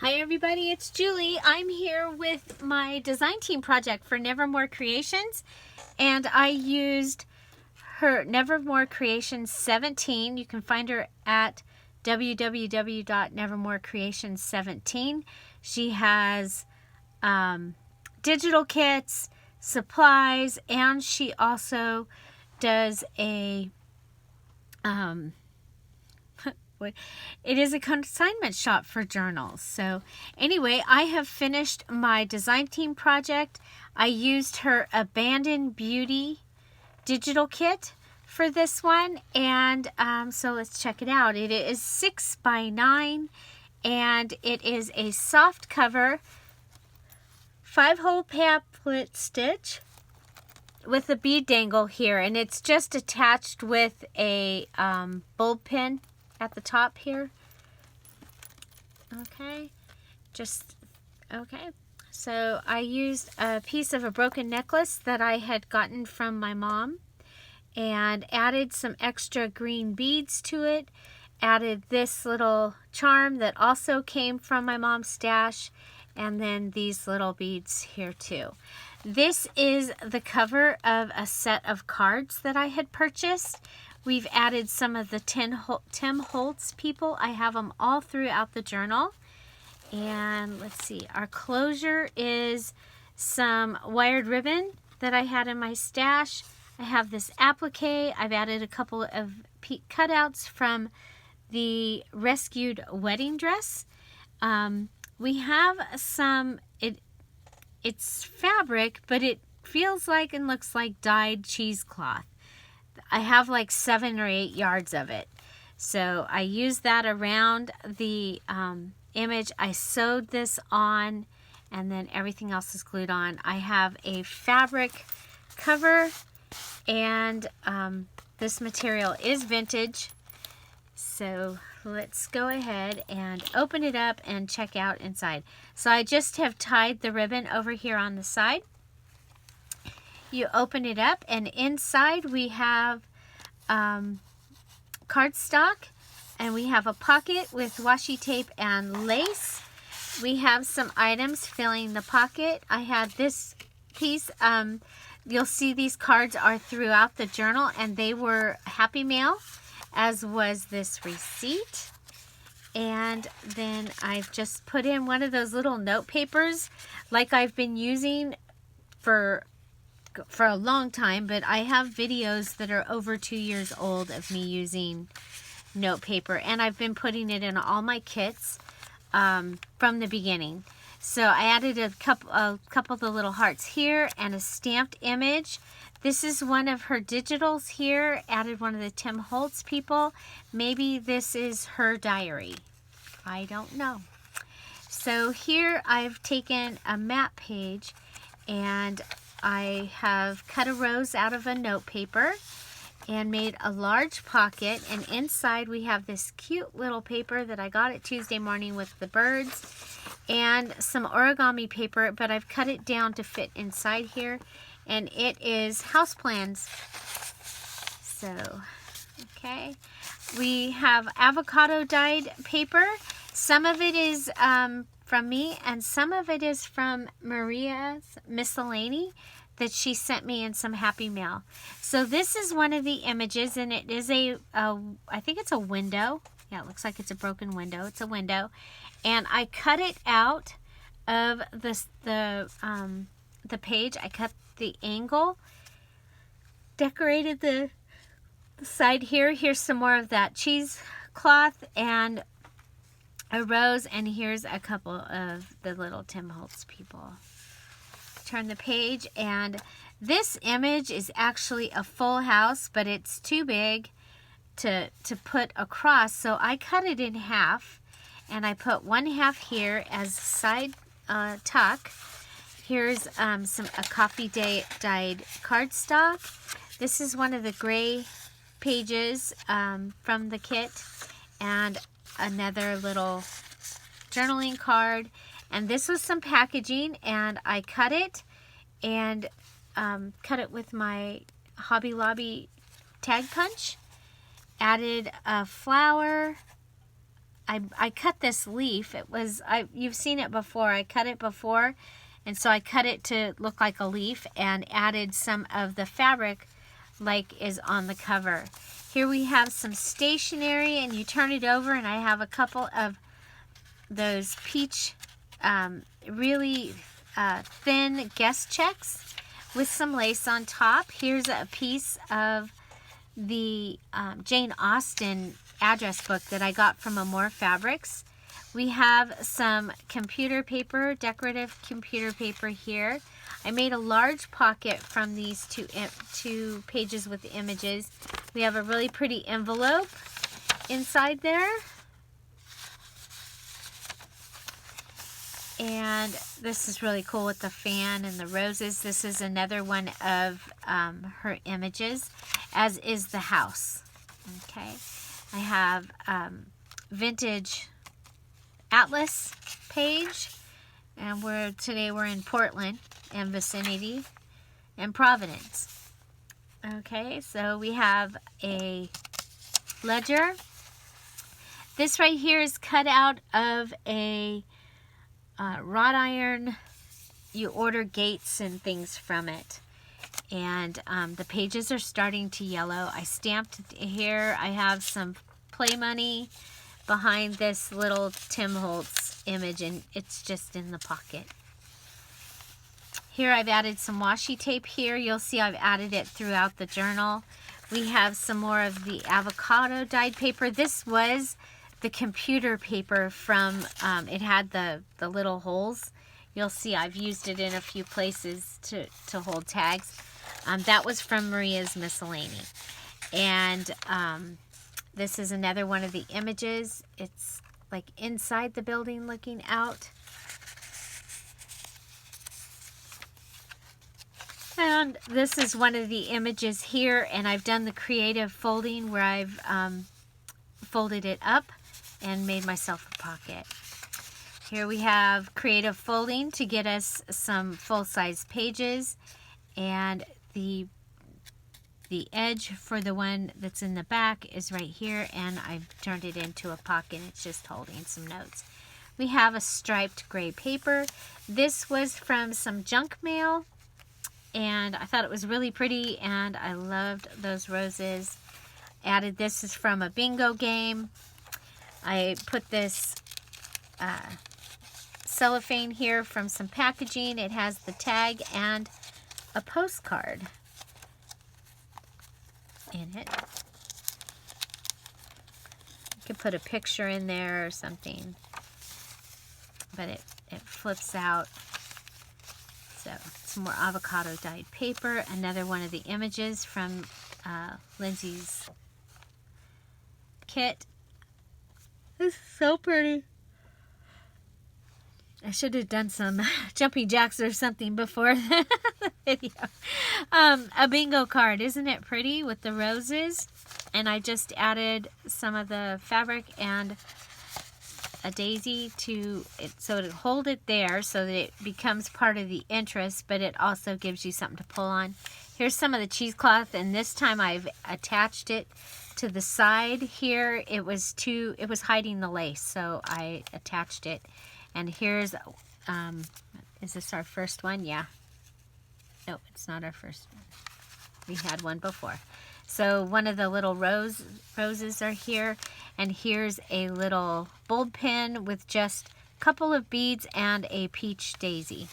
Hi everybody, it's Julie. I'm here with my design team project for Nevermore Creations, and I used her NevermoreCreations17. You can find her at www.NevermoreCreations17. She has digital kits, supplies, and she also does a it is a consignment shop for journals. So anyway, I have finished my design team project. I used her Abandoned Beauty digital kit for this one, and so let's check it out. It is 6 by 9, and it is a soft cover 5-hole pamphlet stitch with a bead dangle here, and it's just attached with a bulb pin at the top here. Okay, so I used a piece of a broken necklace that I had gotten from my mom and added some extra green beads to it, added this little charm that also came from my mom's stash, and then these little beads here too. This is the cover of a set of cards that I had purchased. We've added some of the Tim Holtz people. I have them all throughout the journal. And let's see, our closure is some wired ribbon that I had in my stash. I have this applique. I've added a couple of cutouts from the rescued wedding dress. We have some, it's fabric, but it feels like and looks like dyed cheesecloth. I have like 7 or 8 yards of it. So I used that around the image. I sewed this on, and then everything else is glued on. I have a fabric cover, and this material is vintage. So let's go ahead and open it up and check out inside. So I just have tied the ribbon over here on the side. You open it up, and inside we have cardstock, and we have a pocket with washi tape and lace. We have some items filling the pocket. I had this piece. You'll see these cards are throughout the journal, and they were Happy Mail, as was this receipt. And then I've just put in one of those little note papers like I've been using for a long time, but I have videos that are over 2 years old of me using note paper, and I've been putting it in all my kits from the beginning. So I added a couple of the little hearts here and a stamped image. This is one of her digitals here, added one of the Tim Holtz people. Maybe this is her diary. I don't know. So here I've taken a map page, and I have cut a rose out of a note paper and made a large pocket, and inside we have this cute little paper that I got at Tuesday Morning with the birds, and some origami paper, but I've cut it down to fit inside here, and it is house plans. So, okay. We have avocado dyed paper. Some of it is from me, and some of it is from Maria's Miscellany that she sent me in some Happy Mail. So this is one of the images, and it is I think it's a window. Yeah, it looks like it's a broken window. It's a window. And I cut it out of the page. I cut the angle, decorated the side here. Here's some more of that cheesecloth and a rose, and here's a couple of the little Tim Holtz people. Turn the page, and this image is actually a full house, but it's too big to put across, so I cut it in half, and I put one half here as side tuck. Here's a coffee dyed cardstock. This is one of the gray pages from the kit, and another little journaling card. And this was some packaging, and I cut it and cut it with my Hobby Lobby tag punch. Added a flower, I cut this leaf. You've seen it before. I cut it before, and so I cut it to look like a leaf and added some of the fabric like is on the cover. Here we have some stationery, and you turn it over, and I have a couple of those peach really thin guest checks with some lace on top. Here's a piece of the Jane Austen address book that I got from More Fabrics. We have some computer paper, decorative computer paper here. I made a large pocket from these two pages with the images. We have a really pretty envelope inside there. And this is really cool with the fan and the roses. This is another one of her images, as is the house. Okay, I have vintage atlas page, and today we're in Portland and vicinity and Providence. Okay, so we have a ledger. This right here is cut out of a wrought iron. You order gates and things from it, and the pages are starting to yellow. I stamped here. I have some play money behind this little Tim Holtz image, and it's just in the pocket. Here I've added some washi tape here. You'll see I've added it throughout the journal. We have some more of the avocado dyed paper. This was the computer paper from, it had the little holes. You'll see I've used it in a few places to hold tags. That was from Maria's Miscellany. And this is another one of the images. It's like inside the building looking out. And this is one of the images here, and I've done the creative folding where I've folded it up and made myself a pocket. Here we have creative folding to get us some full-size pages, and the edge for the one that's in the back is right here, and I've turned it into a pocket. It's just holding some notes. We have a striped gray paper. This was from some junk mail, and I thought it was really pretty, and I loved those roses. Added this is from a bingo game. I put this cellophane here from some packaging. It has the tag and a postcard in it. You could put a picture in there or something, but it flips out. So some more avocado dyed paper. Another one of the images from Lindsay's kit. This is so pretty. I should have done some jumping jacks or something before the video. A bingo card. Isn't it pretty with the roses? And I just added some of the fabric and a daisy to it, so to hold it there so that it becomes part of the interest, but it also gives you something to pull on. Here's some of the cheesecloth, and this time I've attached it to the side here. It was hiding the lace, so I attached it. And here's is this our first one? Yeah. No, it's not our first one. We had one before. So one of the little roses are here, and here's a little bulb pin with just a couple of beads and a peach daisy.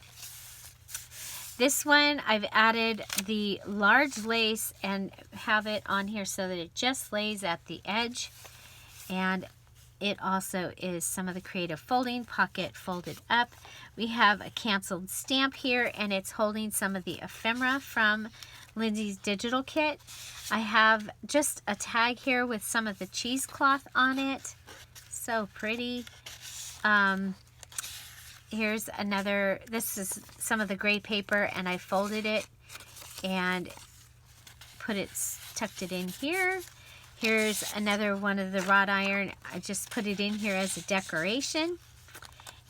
This one I've added the large lace and have it on here so that it just lays at the edge, and it also is some of the creative folding, pocket folded up. We have a canceled stamp here, and it's holding some of the ephemera from Lindsay's digital kit. I have just a tag here with some of the cheesecloth on it. So pretty. Here's another, this is some of the gray paper, and I folded it and tucked it in here. Here's another one of the wrought iron. I just put it in here as a decoration.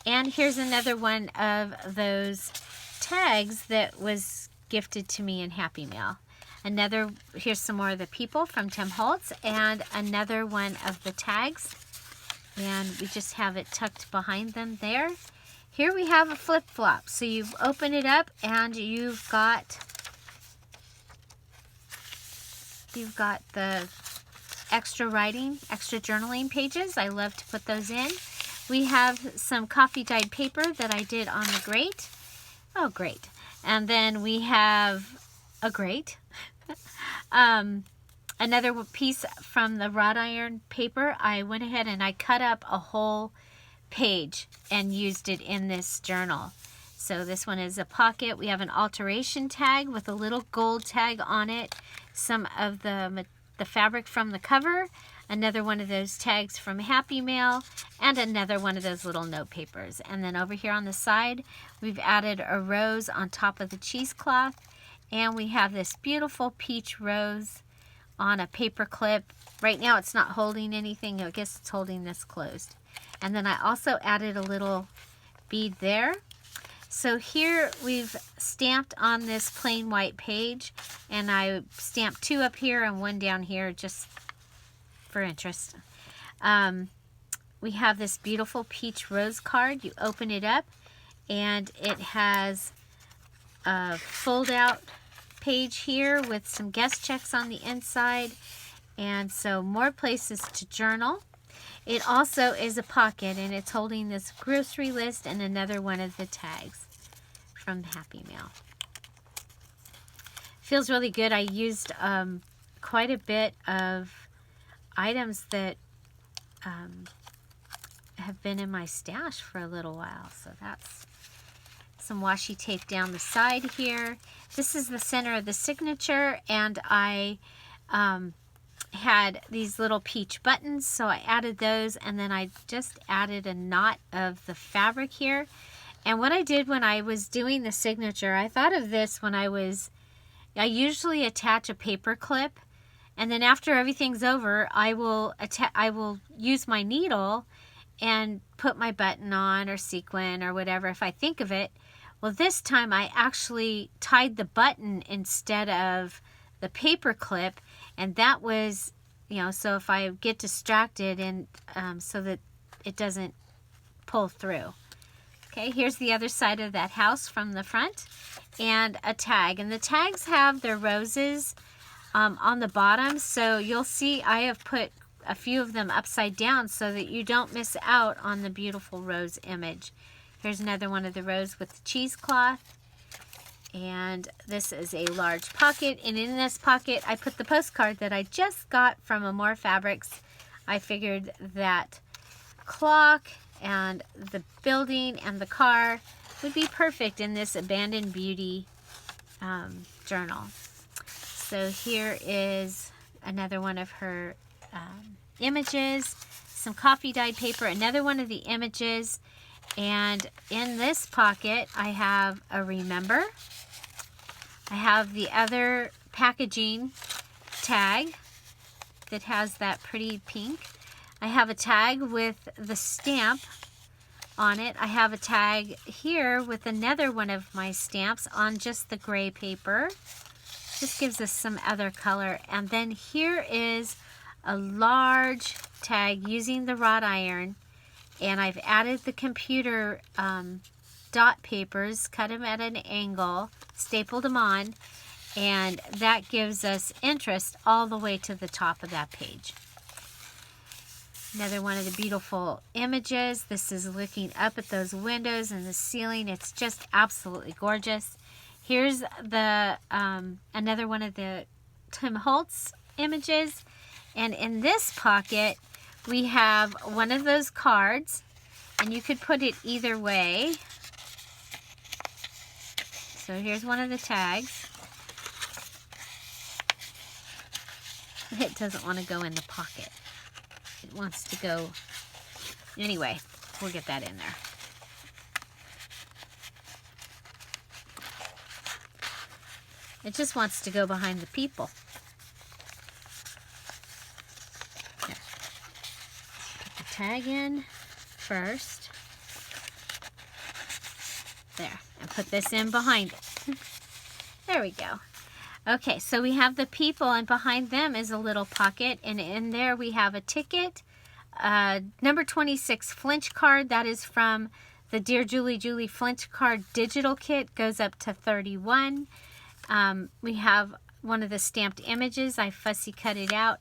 And here's another one of those tags that was gifted to me in Happy Mail. Here's some more of the people from Tim Holtz, and another one of the tags. and we just have it tucked behind them there. Here we have a flip-flop. So you open it up and you've got the extra writing, extra journaling pages. I love to put those in. We have some coffee dyed paper that I did on the grate. Oh, great. And then we have a grate. Another piece from the wrought iron paper. I went ahead and I cut up a whole page and used it in this journal. So this one is a pocket. We have an alteration tag with a little gold tag on it. Some of the fabric from the cover. Another one of those tags from Happy Mail, and another one of those little note papers. And then over here on the side, we've added a rose on top of the cheesecloth, and we have this beautiful peach rose on a paper clip. Right now it's not holding anything. I guess it's holding this closed. And then I also added a little bead there. So here we've stamped on this plain white page, and I stamped 2 up here and 1 down here just for interest. We have this beautiful peach rose card. You open it up and it has a fold out page here with some guest checks on the inside, and so more places to journal. It also is a pocket, and it's holding this grocery list and another one of the tags from Happy Mail. Feels really good. I used quite a bit of items that have been in my stash for a little while. So that's some washi tape down the side here. This is the center of the signature, and I had these little peach buttons, so I added those, and then I just added a knot of the fabric here. And what I did when I was doing the signature, I thought of this when I usually attach a paper clip, and then after everything's over, I will use my needle and put my button on or sequin or whatever if I think of it. Well, this time I actually tied the button instead of the paper clip, and that was, so if I get distracted, and so that it doesn't pull through. Okay, here's the other side of that house from the front, and a tag. And the tags have their roses on the bottom, so you'll see I have put a few of them upside down so that you don't miss out on the beautiful rose image. Here's another one of the rose with the cheesecloth. And this is a large pocket, and in this pocket I put the postcard that I just got from Amore Fabrics. I figured that clock and the building and the car would be perfect in this Abandoned Beauty journal. So here is another one of her images, some coffee dyed paper, another one of the images, and in this pocket I have a remember. I have the other packaging tag that has that pretty pink. I have a tag with the stamp on it. I have a tag here with another one of my stamps on just the gray paper. This gives us some other color. And then here is a large tag using the wrought iron, and I've added the computer dot papers, cut them at an angle, stapled them on, and that gives us interest all the way to the top of that page. Another one of the beautiful images. This is looking up at those windows and the ceiling. It's just absolutely gorgeous. Here's the another one of the Tim Holtz images, and in this pocket we have one of those cards, and you could put it either way. So here's one of the tags. It doesn't want to go in the pocket. It wants to go... Anyway, we'll get that in there. It just wants to go behind the people. Here. Put the tag in first. There. And put this in behind it. There we go. Okay, so we have the people, and behind them is a little pocket, and in there we have a ticket, number 26 flinch card. That is from the Dear Julie Julie flinch card digital kit. Goes up to 31. We have one of the stamped images. I fussy cut it out.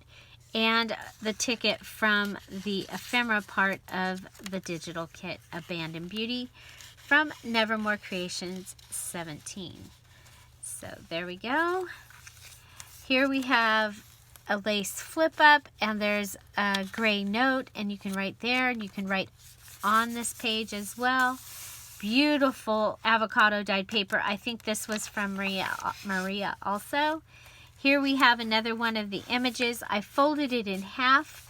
And the ticket from the ephemera part of the digital kit, Abandoned Beauty, from NevermoreCreations17. So there we go. Here we have a lace flip up, and there's a gray note, and you can write there, and you can write on this page as well. Beautiful avocado dyed paper. I think this was from Maria also. Here we have another one of the images. I folded it in half,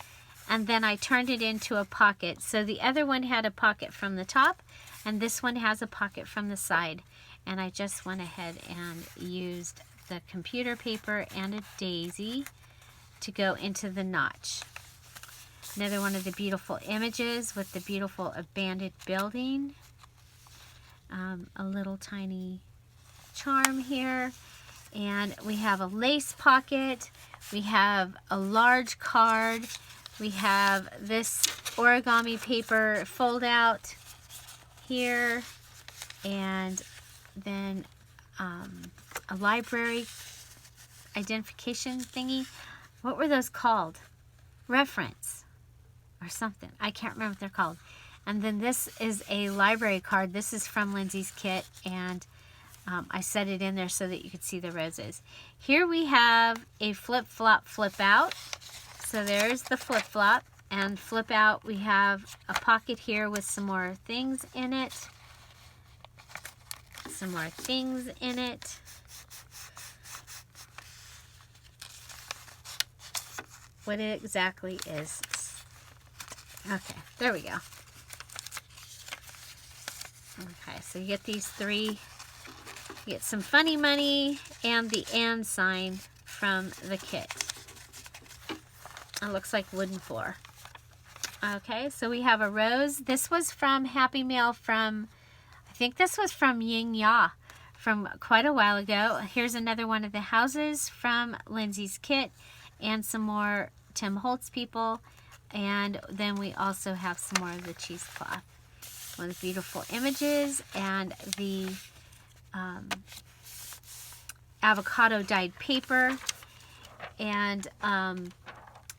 and then I turned it into a pocket. So the other one had a pocket from the top, and this one has a pocket from the side. And I just went ahead and used the computer paper and a daisy to go into the notch. Another one of the beautiful images with the beautiful abandoned building. A little tiny charm here. And we have a lace pocket. We have a large card. We have this origami paper fold out here. And then a library identification thingy. What were those called? Reference or something. I can't remember what they're called. And then this is a library card. This is from Lindsay's kit, and I set it in there so that you could see the roses. Here we have a flip-flop flip-out. So there's the flip-flop. And flip-out, we have a pocket here with some more things in it. Some more things in it. What it exactly is. Okay, there we go. Okay, so you get these three. You get some funny money and the and sign from the kit. It looks like wooden floor. Okay, so we have a rose. This was from Happy Mail from, I think this was from Ying Ya from quite a while ago. Here's another one of the houses from Lindsay's kit and some more Tim Holtz people. And then we also have some more of the cheesecloth. One of the beautiful images and the avocado dyed paper. And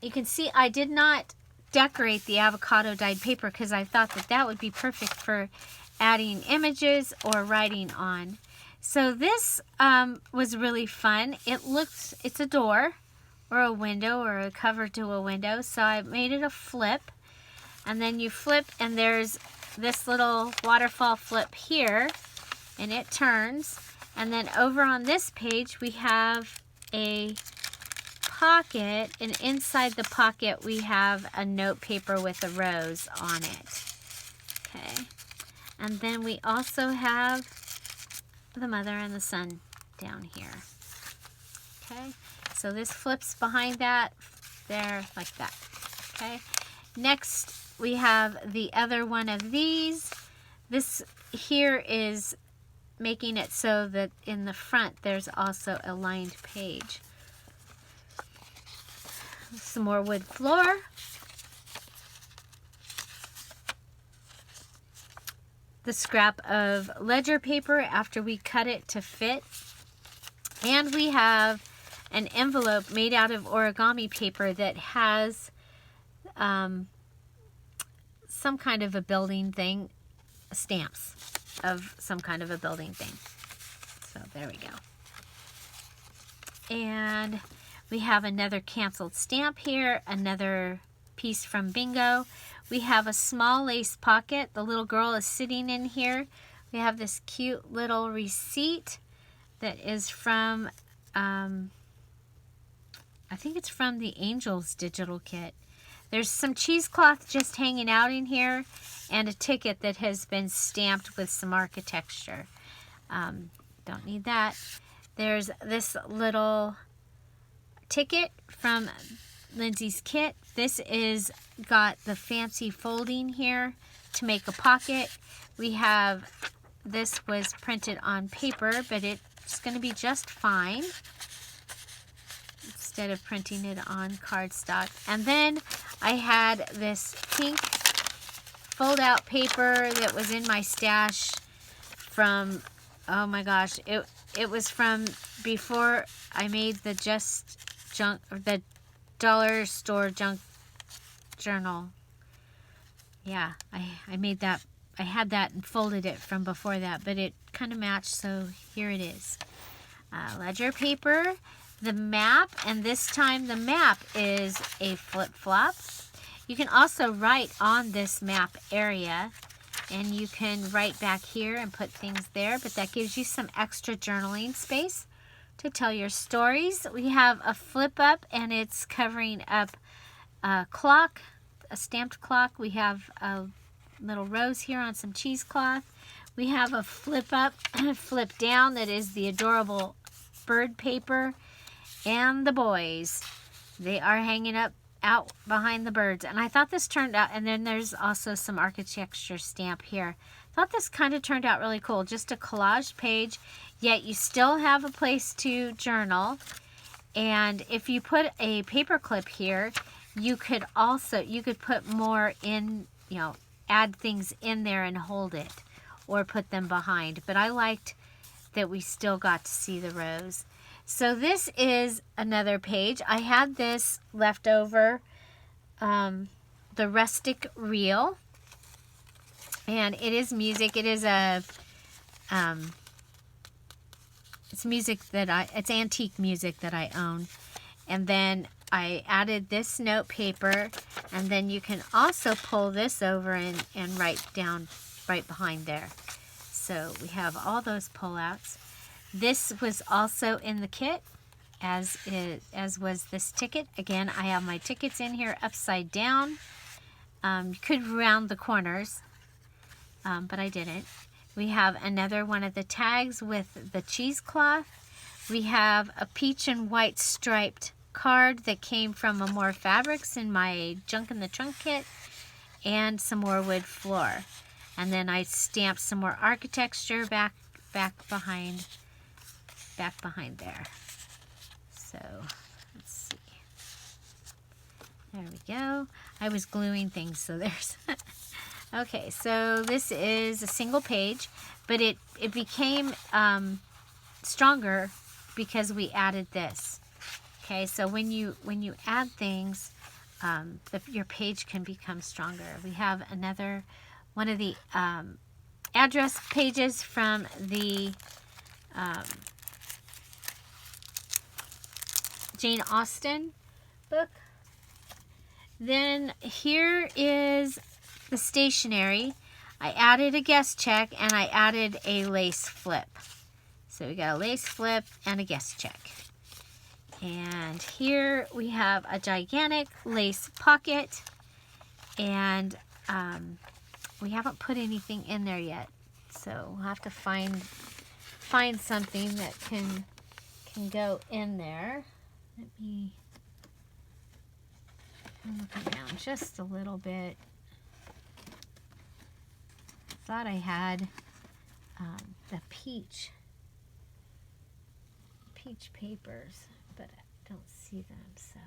you can see I did not decorate the avocado dyed paper because I thought that that would be perfect for adding images or writing on. So this was really fun. It's a door or a window or a cover to a window. So I made it a flip, and then you flip and there's this little waterfall flip here, and it turns. And then over on this page we have a pocket, and inside the pocket we have a note paper with a rose on it. Okay, and then we also have the mother and the son down here. Okay, so this flips behind that there like that. Okay, next we have the other one of these. This here is making it so that in the front there's also a lined page. Some more wood floor. The scrap of ledger paper after we cut it to fit. And we have an envelope made out of origami paper that has some kind of a building thing, stamps of some kind of a building thing. So there we go. And we have another canceled stamp here, another piece from Bingo. We have a small lace pocket. The little girl is sitting in here. We have this cute little receipt that is from, I think it's from the Angels digital kit. There's some cheesecloth just hanging out in here and a ticket that has been stamped with some architecture. Don't need that. There's this little ticket from Lindsay's kit. This is got the fancy folding here to make a pocket. We have, this was printed on paper, but it's going to be just fine instead of printing it on cardstock. And then I had this pink fold-out paper that was in my stash from, oh my gosh, it was from before I made the the dollar store junk journal. Yeah, I made that. I had that and folded it from before that, but it kind of matched, so here it is. Ledger paper, the map, and this time the map is a flip-flop. You can also write on this map area, and you can write back here and put things there, but that gives you some extra journaling space to tell your stories. We have a flip up, and it's covering up a clock, a stamped clock. We have a little rose here on some cheesecloth. We have a flip up and a flip down that is the adorable bird paper. And the boys, they are hanging up out behind the birds. And I thought this turned out, and then there's also some architecture stamp here. I thought this kind of turned out really cool. Just a collage page, yet you still have a place to journal. And if you put a paper clip here, you could put more in, you know, add things in there and hold it, or put them behind. But I liked that we still got to see the rose. So this is another page. I had this left over, the rustic reel, and it is music. It is a, it's music that it's antique music that I own. And then I added this note paper, and then you can also pull this over and write down right behind there. So we have all those pullouts. This was also in the kit, as was this ticket. Again, I have my tickets in here upside down. You could round the corners, but I didn't. We have another one of the tags with the cheesecloth. We have a peach and white striped card that came from More Fabrics in my Junk in the Trunk kit, and some more wood floor. And then I stamped some more architecture back behind there. So let's see. There we go. I was gluing things, so there's okay, so this is a single page, but it became stronger because we added this. Okay, so when you add things, your page can become stronger. We have another one of the address pages from the Jane Austen book. Then here is the stationery. I added a guest check, and I added a lace flip. So we got a lace flip and a guest check. And here we have a gigantic lace pocket, and we haven't put anything in there yet, so we'll have to find something that can go in there. Let me look around just a little bit. Thought I had the peach papers, but I don't see them. So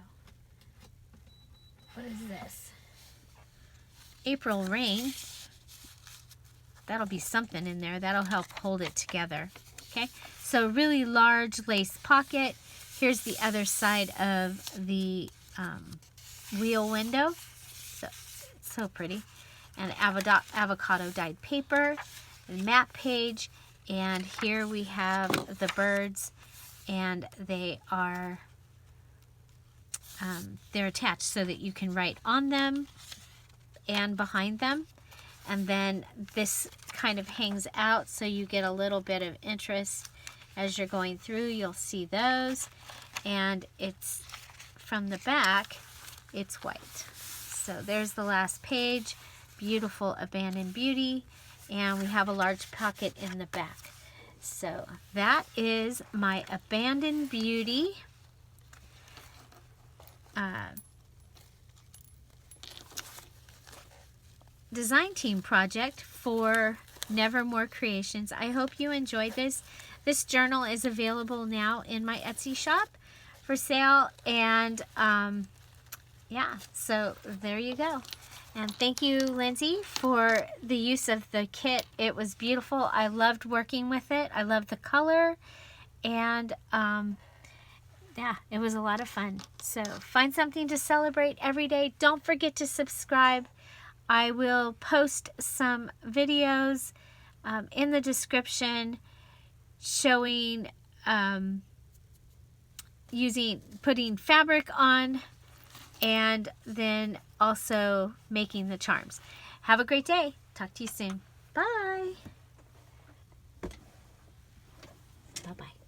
what is this? April Rain. That'll be something in there. That'll help hold it together. Okay, so really large lace pocket. Here's the other side of the wheel window. So pretty. And avocado dyed paper, and map page, and here we have the birds, and they are they're attached so that you can write on them and behind them. And then this kind of hangs out, so you get a little bit of interest as you're going through. You'll see those, and it's from the back, it's white. So there's the last page. Beautiful Abandoned Beauty, and we have a large pocket in the back. So that is my Abandoned Beauty design team project for Nevermore Creations. I hope you enjoyed this. This journal is available now in my Etsy shop for sale, and yeah, so there you go. And thank you, Lindsay, for the use of the kit. It was beautiful. I loved working with it. I loved the color. And yeah, it was a lot of fun. So find something to celebrate every day. Don't forget to subscribe. I will post some videos in the description showing putting fabric on and then also making the charms. Have a great day. Talk to you soon. Bye. Bye-bye.